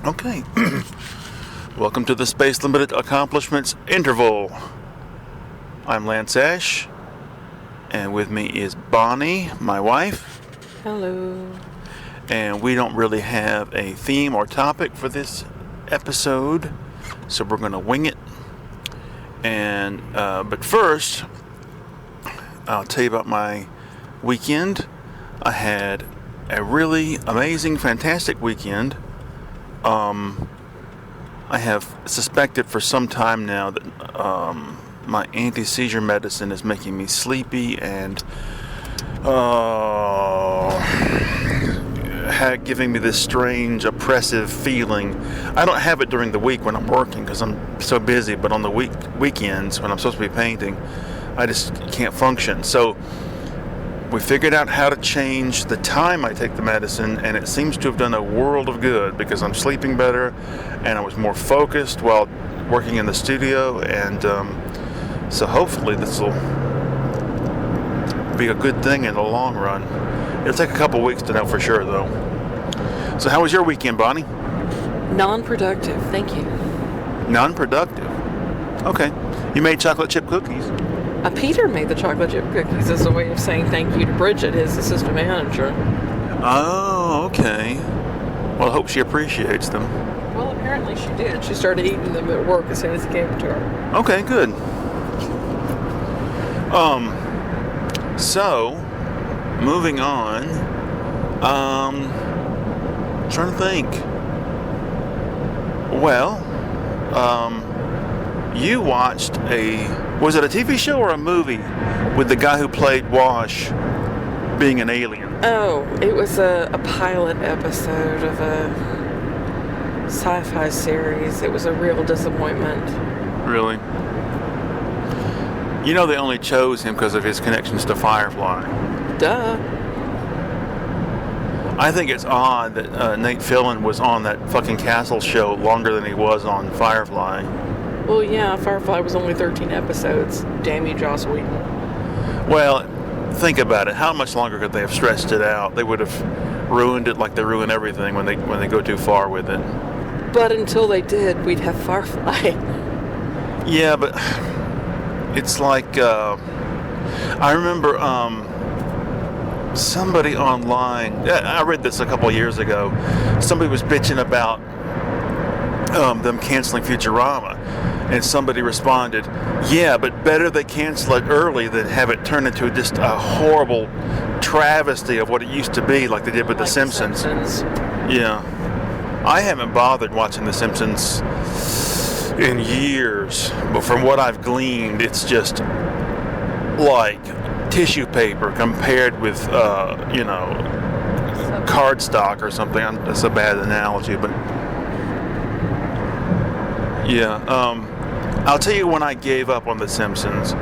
Okay. Welcome to the Space Limited Accomplishments Interval. I'm Lance Ash, and with me is Bonnie, my wife. Hello. And we don't really have a theme or topic for this episode, so we're going to wing it. But first, I'll tell you about my weekend. I had a really amazing, fantastic weekend. I have suspected for some time now that my anti-seizure medicine is making me sleepy and giving me this strange, oppressive feeling. I don't have it during the week when I'm working because I'm so busy, but on the weekends when I'm supposed to be painting, I just can't function. So we figured out how to change the time I take the medicine, and it seems to have done a world of good because I'm sleeping better and I was more focused while working in the studio, and so hopefully this will be a good thing in the long run. It'll take a couple weeks to know for sure, though. So how was your weekend, Bonnie? Non-productive, thank you. Non-productive? Okay. You made chocolate chip cookies. Peter made the chocolate chip cookies as a way of saying thank you to Bridget, his assistant manager. Oh, okay. Well, I hope she appreciates them. Well, apparently she did. She started eating them at work as soon as he gave it to her. Okay, good. So, moving on, trying to think. Well, you watched was it a TV show or a movie with the guy who played Wash being an alien? Oh, it was a pilot episode of a sci-fi series. It was a real disappointment. Really? You know they only chose him because of his connections to Firefly. Duh. I think it's odd that Nate Fillion was on that fucking Castle show longer than he was on Firefly. Well, yeah, Firefly was only 13 episodes. Damn you, Joss Whedon. Well, think about it. How much longer could they have stretched it out? They would have ruined it like they ruin everything when they go too far with it. But until they did, we'd have Firefly. Yeah, but it's like I remember somebody online. I read this a couple of years ago. Somebody was bitching about them canceling Futurama. And somebody responded, yeah, but better they cancel it early than have it turn into just a horrible travesty of what it used to be, like they did with The Simpsons. Yeah. I haven't bothered watching The Simpsons in years, but from what I've gleaned, it's just like tissue paper compared with, cardstock or something. That's a bad analogy, but yeah. I'll tell you when I gave up on The Simpsons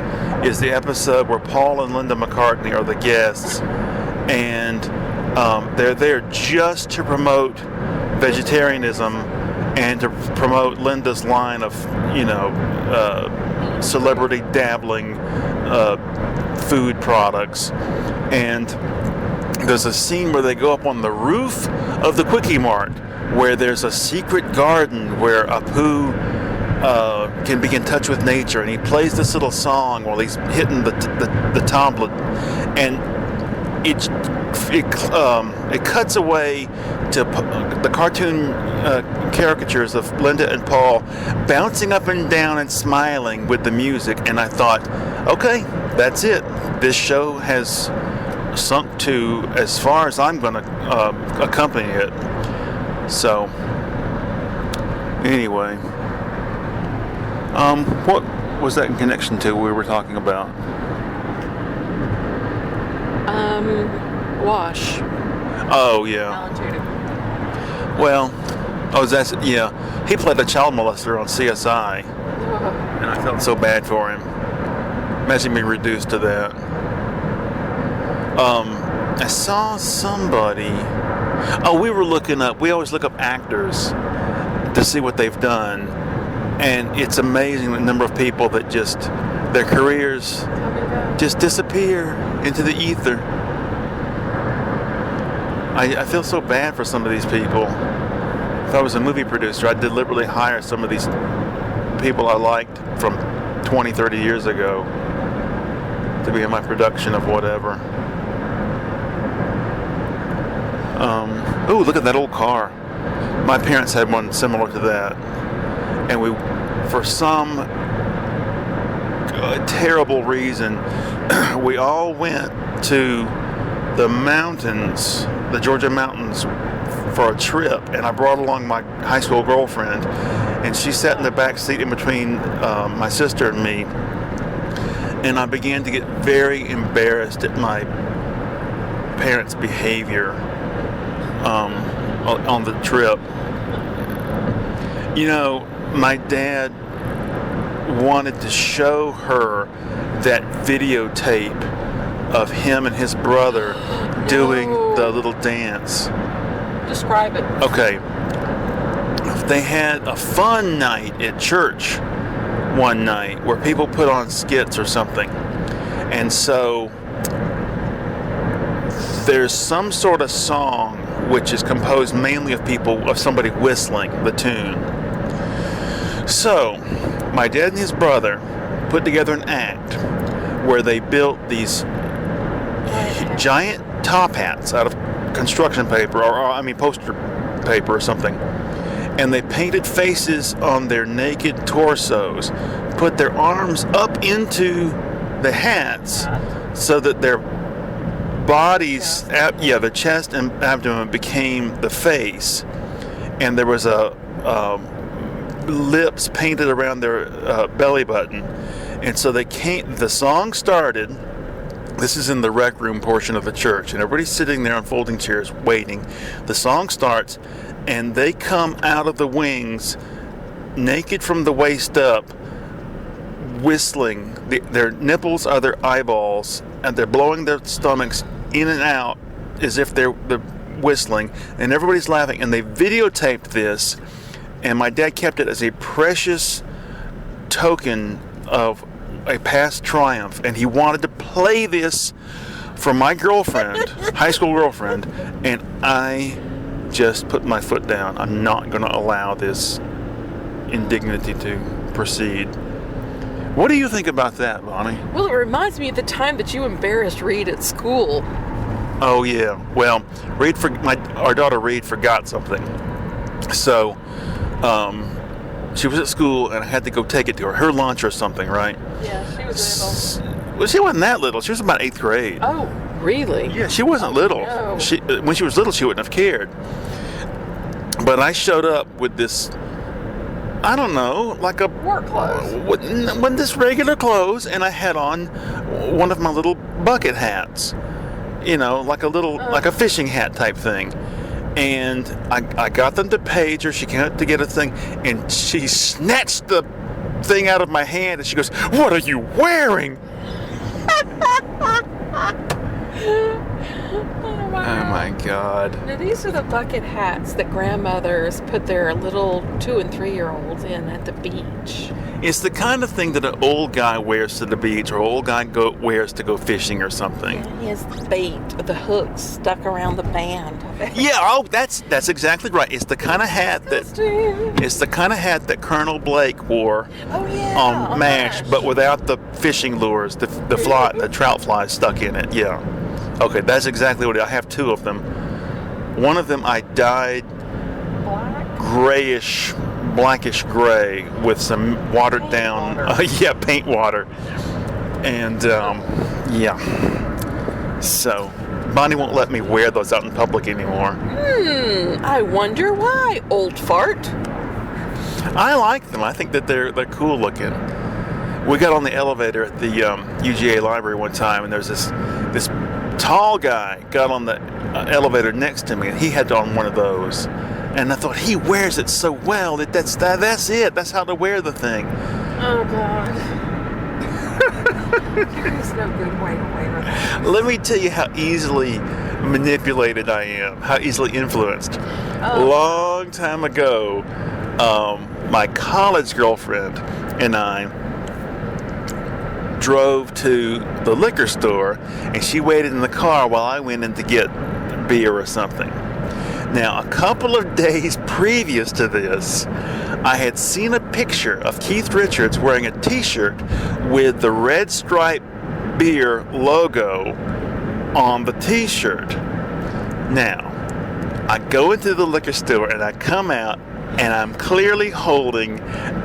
is the episode where Paul and Linda McCartney are the guests, and they're there just to promote vegetarianism and to promote Linda's line of, celebrity dabbling food products. And there's a scene where they go up on the roof of the Quickie Mart where there's a secret garden where Apu can be in touch with nature, and he plays this little song while he's hitting the tablet, and it cuts away to the cartoon caricatures of Linda and Paul bouncing up and down and smiling with the music, and I thought, okay, that's it. This show has sunk to as far as I'm going to accompany it. So, anyway. What was that in connection to we were talking about? Wash. Oh, yeah. Well, yeah. He played a child molester on CSI, and I felt so bad for him. Imagine being reduced to that. I saw somebody. Oh, we always look up actors to see what they've done. And it's amazing the number of people that just, their careers just disappear into the ether. I feel so bad for some of these people. In I was a movie producer, I'd deliberately hire some of these people I liked from 20, 30 years ago to be in my production of whatever. Ooh, look at that old car. My parents had one similar to that. And we, for some terrible reason, we all went to the mountains, the Georgia mountains, for a trip. And I brought along my high school girlfriend. And she sat in the back seat in between my sister and me. And I began to get very embarrassed at my parents' behavior on the trip. You know, my dad wanted to show her that videotape of him and his brother doing the little dance. Describe it. Okay. They had a fun night at church one night where people put on skits or something. And so there's some sort of song which is composed mainly of somebody whistling the tune. So my dad and his brother put together an act where they built these giant top hats out of construction paper, or poster paper or something. And they painted faces on their naked torsos, put their arms up into the hats so that their bodies, the chest and abdomen became the face. And there was lips painted around their belly button. And so the song started. This is in the rec room portion of the church, and everybody's sitting there on folding chairs waiting. The song starts, and they come out of the wings, naked from the waist up, whistling. Their nipples are their eyeballs, and they're blowing their stomachs in and out as if they're whistling, and everybody's laughing. And they videotaped this, and my dad kept it as a precious token of a past triumph, and he wanted to play this for my girlfriend, high school girlfriend, and I just put my foot down. I'm not going to allow this indignity to proceed. What do you think about that, Bonnie? Well, it reminds me of the time that you embarrassed Reed at school. Oh yeah. Well, our daughter Reed forgot something, so she was at school, and I had to go take it to her lunch or something, right? Yeah, she was little. Well, she wasn't that little. She was about 8th grade. Oh, really? Yeah, she wasn't little. No. When she was little, she wouldn't have cared. But I showed up with this, I don't know, like a Work clothes. With this regular clothes, and I had on one of my little bucket hats. You know, like a fishing hat type thing. And I got them to page her. She came up to get a thing, and she snatched the thing out of my hand, and she goes, "What are you wearing?" Oh my God. Now, these are the bucket hats that grandmothers put their little 2- and 3-year-olds in at the beach. It's the kind of thing that an old guy wears to the beach, or an old guy wears to go fishing or something. And he has the bait, the hooks stuck around the band. Yeah, that's exactly right. It's the kind of hat that Colonel Blake wore on MASH, but without the fishing lures, the trout flies stuck in it. Yeah. Okay, that's exactly what I have 2 of them. One of them I dyed blackish gray with some watered down paint water. And so Bonnie won't let me wear those out in public anymore. I wonder why, old fart. I like them. I think that they're cool looking. We got on the elevator at the UGA library one time, and there's this tall guy got on the elevator next to me, and he had on one of those. And I thought, he wears it so well that's it. That's how to wear the thing. Oh God. There's no good way to wear that. Let me tell you how easily manipulated I am, how easily influenced. A long time ago, my college girlfriend and I drove to the liquor store, and she waited in the car while I went in to get beer or something. Now, a couple of days previous to this, I had seen a picture of Keith Richards wearing a t-shirt with the Red Stripe Beer logo on the t-shirt. Now, I go into the liquor store and I come out and I'm clearly holding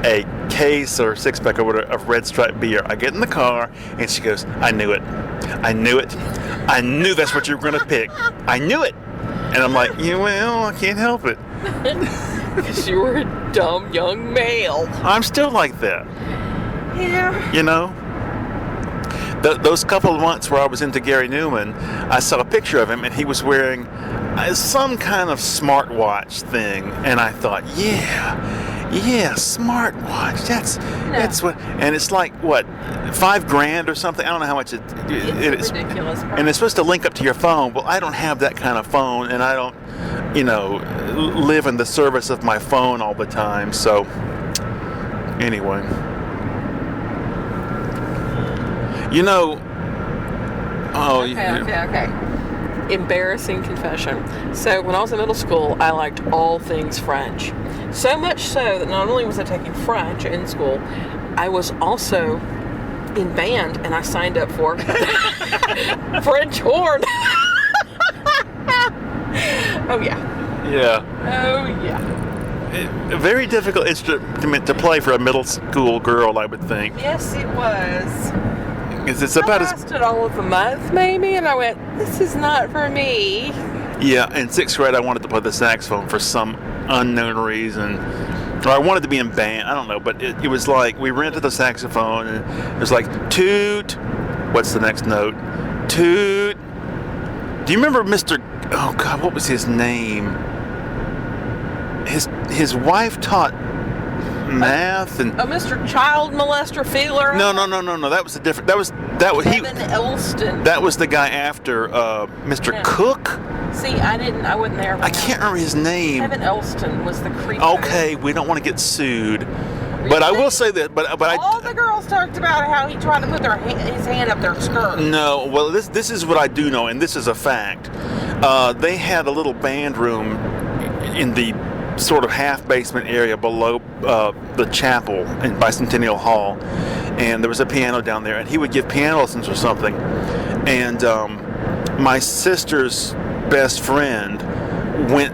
a case or six-pack or whatever of Red Stripe Beer. I get in the car and she goes, I knew it. I knew it. I knew that's what you were going to pick. I knew it. And I'm like, yeah, well, I can't help it. Because you were a dumb young male. I'm still like that. Yeah. You know? Those couple of months where I was into Gary Newman, I saw a picture of him and he was wearing some kind of smartwatch thing. And I thought, yeah, smartwatch. That's what, and it's like what, $5,000 or something. I don't know how much it is. Ridiculous. And it's supposed to link up to your phone. Well, I don't have that kind of phone, and I don't, live in the service of my phone all the time. So, anyway, Okay. Embarrassing confession. So when I was in middle school, I liked all things French. So much so that not only was I taking French in school, I was also in band and I signed up for French horn. Oh yeah. Yeah. Oh yeah. A very difficult instrument to play for a middle school girl, I would think. Yes, it was. It's about I lasted all of a month, maybe, and I went, this is not for me. Yeah, in 6th grade, I wanted to play the saxophone for some unknown reason. Or I wanted to be in band, I don't know, but it was like, we rented the saxophone, and it was like, toot, what's the next note? Toot. Do you remember Mr., oh God, what was his name? His wife taught math and Mr. Child Molester Feeler. No. That was a different. That was Evan Elston. That was the guy after Mr. Yeah. Cook. See, I wasn't there. I can't remember his name. Evan Elston was the creep. Okay, we don't want to get sued, but I will say that. But all the girls talked about how he tried to put his hand up their skirt. No, well, this is what I do know, and this is a fact. They had a little band room in the sort of half basement area below the chapel in Bicentennial Hall, and there was a piano down there, and he would give piano lessons or something. And my sister's best friend went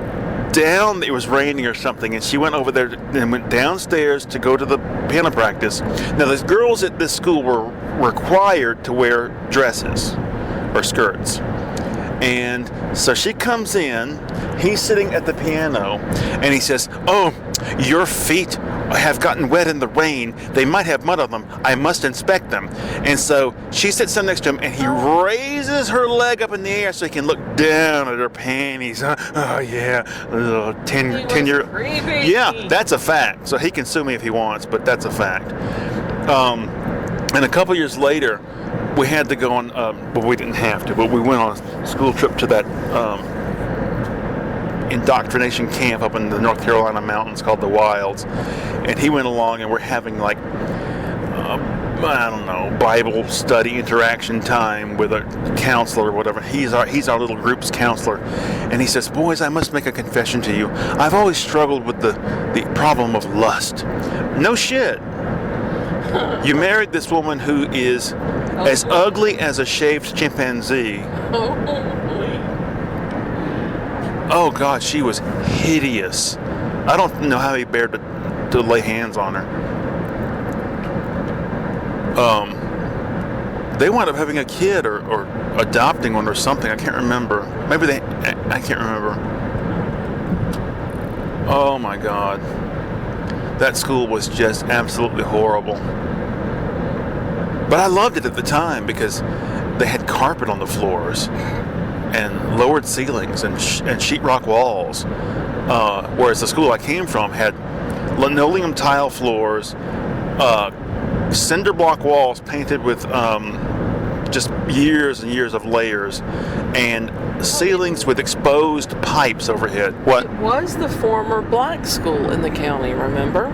down, it was raining or something, and she went over there and went downstairs to go to the piano practice. Now, the girls at this school were required to wear dresses or skirts. And so she comes in, he's sitting at the piano, and he says, "Oh, your feet have gotten wet in the rain. They might have mud on them. I must inspect them." And so she sits down next to him, and he raises her leg up in the air so he can look down at her panties. Oh, yeah, 10-year. Creepy. Yeah, that's a fact. So he can sue me if he wants, but that's a fact. And a couple years later, we had to go on, well, we didn't have to, but we went on a school trip to that indoctrination camp up in the North Carolina mountains called the Wilds. And he went along, and we're having like, I don't know, Bible study interaction time with a counselor or whatever. He's our little group's counselor. And he says, "Boys, I must make a confession to you. I've always struggled with the problem of lust." No shit. You married this woman who is as ugly as a shaved chimpanzee. Oh God, she was hideous. I don't know how he bared to lay hands on her. They wound up having a kid or adopting one or something. I can't remember. I can't remember. Oh my God. That school was just absolutely horrible. But I loved it at the time because they had carpet on the floors and lowered ceilings and sheetrock walls. Whereas the school I came from had linoleum tile floors, cinder block walls painted with just years and years of layers, and ceilings with exposed pipes overhead. What? It was the former black school in the county, remember?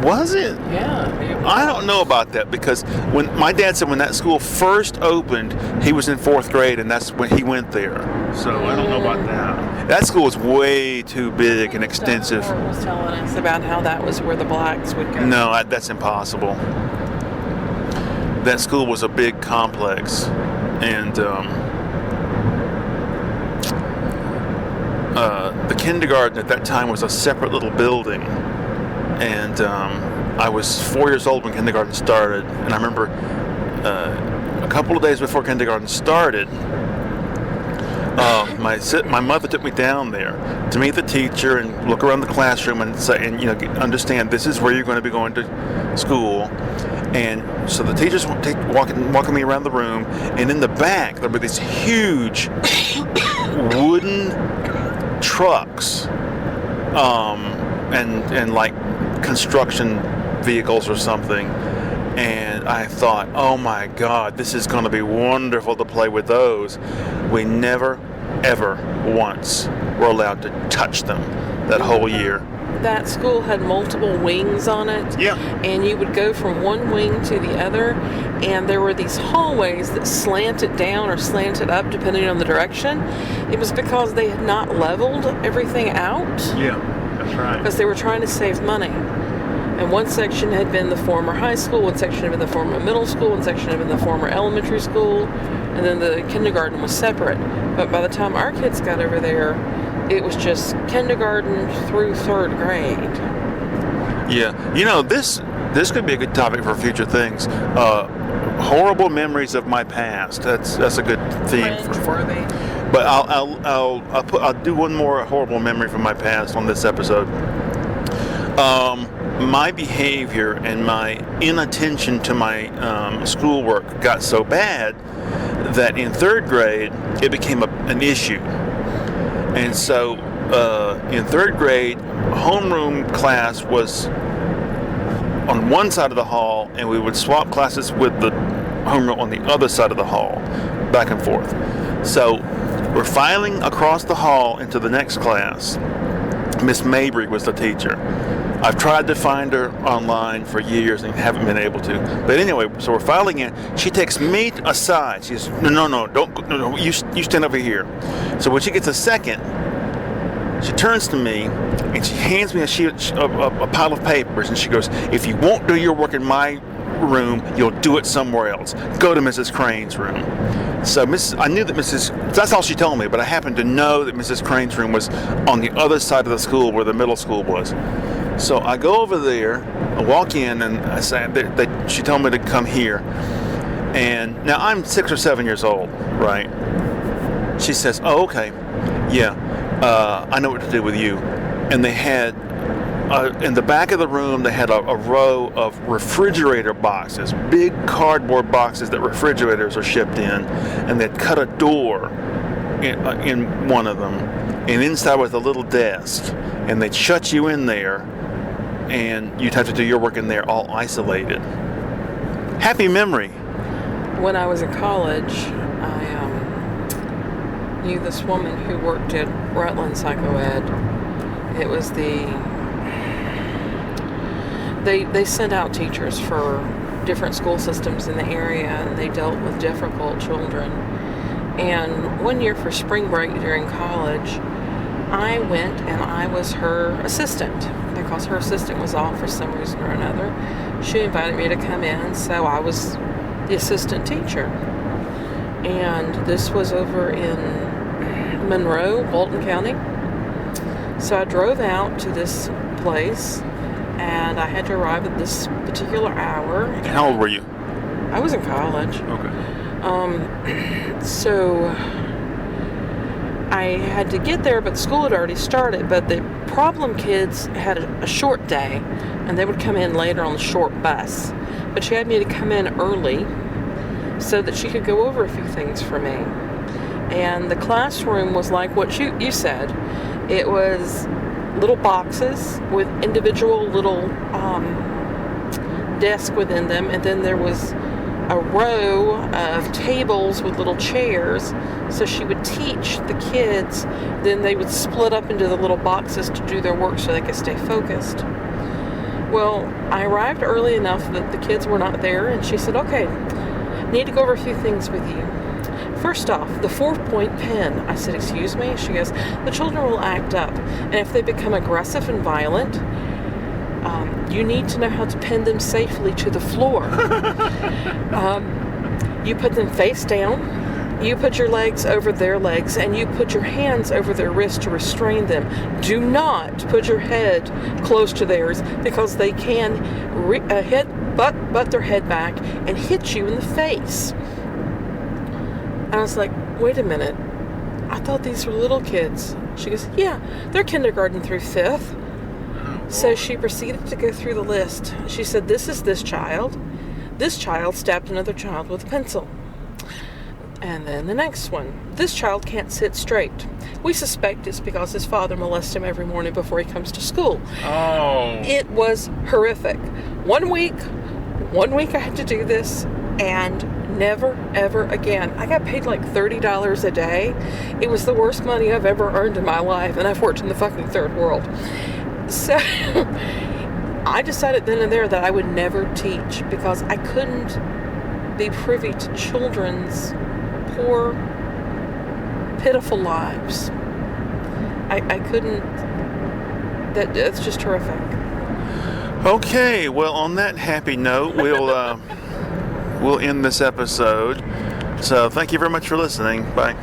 Was it? Yeah. I don't know about that, because when my dad said when that school first opened, he was in 4th grade, and that's when he went there. So I don't know about that. That school was way too big and extensive. Dr. was telling us about how that was where the blacks would go. No, that's impossible. That school was a big complex, and the kindergarten at that time was a separate little building, and I was 4 years old when kindergarten started, and I remember a couple of days before kindergarten started, my mother took me down there to meet the teacher and look around the classroom and say, and understand this is where you're going to be going to school. And so the teachers walking me around the room, and in the back there were these huge wooden trucks, and like construction vehicles or something. And I thought, oh my God, this is going to be wonderful to play with those. We never, ever once were allowed to touch them that whole year. That school had multiple wings on it. Yeah. And you would go from one wing to the other, and there were these hallways that slanted down or slanted up depending on the direction. It was because they had not leveled everything out. Yeah, that's right. Because they were trying to save money. And one section had been the former high school, one section had been the former middle school, one section had been the former elementary school, and then the kindergarten was separate. But by the time our kids got over there, it was just kindergarten through third grade. Yeah, this could be a good topic for future things. Horrible memories of my past. That's a good theme. Cringe-worthy. But I'll do one more horrible memory from my past on this episode. My behavior and my inattention to my schoolwork got so bad that in third grade it became an issue. And so in third grade, homeroom class was on one side of the hall, and we would swap classes with the homeroom on the other side of the hall, back and forth. So we're filing across the hall into the next class. Miss Mabry was the teacher. I've tried to find her online for years and haven't been able to. But anyway, so we're filing in. She takes me aside. She says, no, you stand over here. So when she gets a second, she turns to me and she hands me a pile of papers, and she goes, if you won't do your work in my room, you'll do it somewhere else. Go to Mrs. Crane's room. So I knew that that's all she told me, but I happened to know that Mrs. Crane's room was on the other side of the school where the middle school was. So I go over there, I walk in, and I say, she told me to come here. And now I'm 6 or 7 years old, right? She says, oh, okay, yeah, I know what to do with you. And they had, in the back of the room, they had a row of refrigerator boxes, big cardboard boxes that refrigerators are shipped in, and they'd cut a door in one of them, and inside was a little desk, and they'd shut you in there, and you'd have to do your work in there all isolated. Happy memory. When I was in college, I knew this woman who worked at Rutland Psychoed. It was they sent out teachers for different school systems in the area, and they dealt with difficult children. And one year for spring break during college, I went and I was her assistant because her assistant was off for some reason or another. She invited me to come in, so I was the assistant teacher. And this was over in Monroe, Bolton County. So I drove out to this place, and I had to arrive at this particular hour. How old were you? I was in college. Okay. So I had to get there, but school had already started. But the problem kids had a short day, and they would come in later on the short bus. But she had me to come in early so that she could go over a few things for me. And the classroom was like what you said. It was little boxes with individual little desks within them, and then there was a row of tables with little chairs. So she would teach the kids, then they would split up into the little boxes to do their work so they could stay focused. Well, I arrived early enough that the kids were not there, and she said, okay, need to go over a few things with you. First off, the 4-point pen. I said, excuse me? She goes, the children will act up. And if they become aggressive and violent, you need to know how to pin them safely to the floor. You put them face down. You put your legs over their legs, and you put your hands over their wrists to restrain them. Do not put your head close to theirs, because they can butt their head back and hit you in the face. And I was like, wait a minute. I thought these were little kids. She goes, yeah, they're kindergarten through 5th. So she proceeded to go through the list. She said, this is this child. This child stabbed another child with a pencil. And then the next one. This child can't sit straight. We suspect it's because his father molests him every morning before he comes to school. Oh. It was horrific. One week I had to do this, and never, ever again. I got paid like $30 a day. It was the worst money I've ever earned in my life, and I've worked in the fucking third world. So I decided then and there that I would never teach, because I couldn't be privy to children's poor, pitiful lives. I couldn't. That's just horrific. Okay, well, on that happy note, we'll end this episode. So thank you very much for listening. Bye.